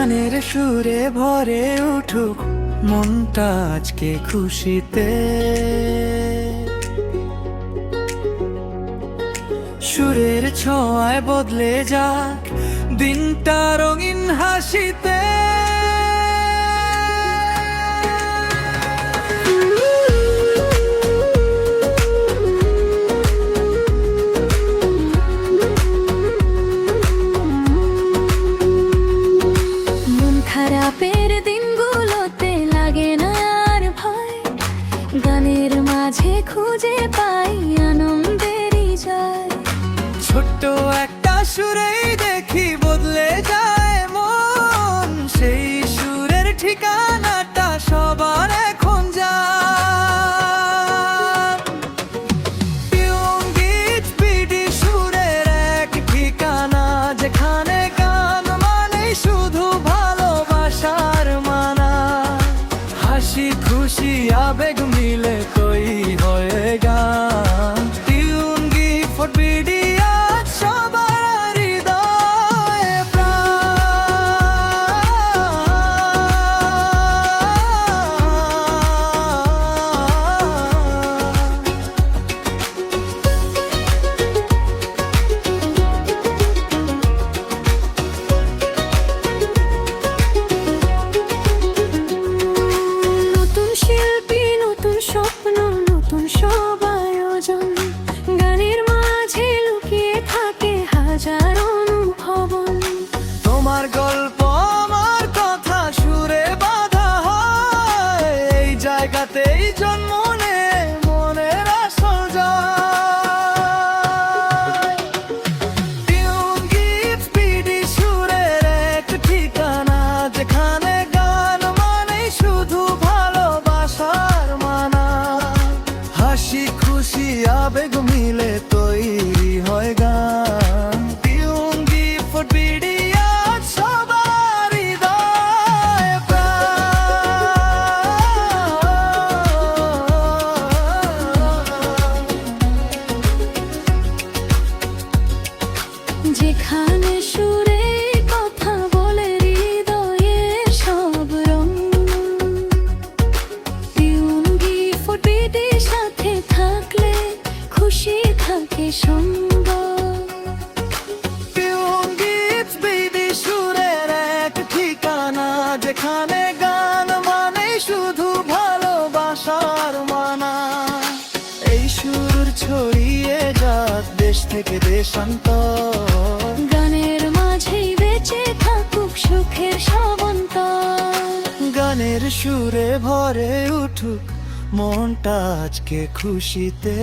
গানের সুরে ভরে উঠুক মনটা আজকে খুশিতে। সুরের ছোঁয়ায় বদলে যাক দিনটা রঙিন হাসিতে। খারাপের দিনগুলোতে লাগে না আর ভয়, গানের মাঝে খুঁজে পাই আনন্দেরই জয়। ছোট্ট একটা সুরেই দেখি বদলে যায় মন, সেই সুরের ঠিকানাটা সবার এখন যায়। টুঙ্গির বিডি সুরের এক ঠিকানা, যেখানে গান মানে শুধু ভালোবাসার মানা। হাসি খুশি আবেগ মিলে তৈরি হয়ে গান। টুঙ্গি ফর বিডি সবার হৃদয়ে নতুন শিল্পী, নতুন স্বপ্ন, নতুন সব আয়োজন, গানের মাঝে লুকিয়ে থাকে হাজার অনুভবন। তোমার গল্প আমার কথা সুরে বাঁধা হয়, এই জায়গাতেই জন্ম নেয় মনের আসল জয়। টুঙ্গি বিডি সুরের এক ঠিকানা, যেখানে গান মানে শুধু ভালোবাসার মানা। হাসি খুশি আবেগ মিলে তৈরি হয় গান। টুঙ্গি ফর বিডি সবার হৃদয়ে যেখানে সুরে কথা বলে হৃদয়ে সব রং। টুঙ্গি ফর বিডি সাথে থাকলে খুশি থাকে সঙ্গ। টুঙ্গি বিডি সুরের এক ঠিকানা, যেখানে গান মানে শুধু ভালোবাসার মানা। এই সুর ছড়িয়ে যাক দেশ থেকে দেশান্তর, গানের মাঝেই বেঁচে থাকুক সুখের সবন্তর। গানের সুরে ভরে উঠুক মনটা আজকে খুশিতে।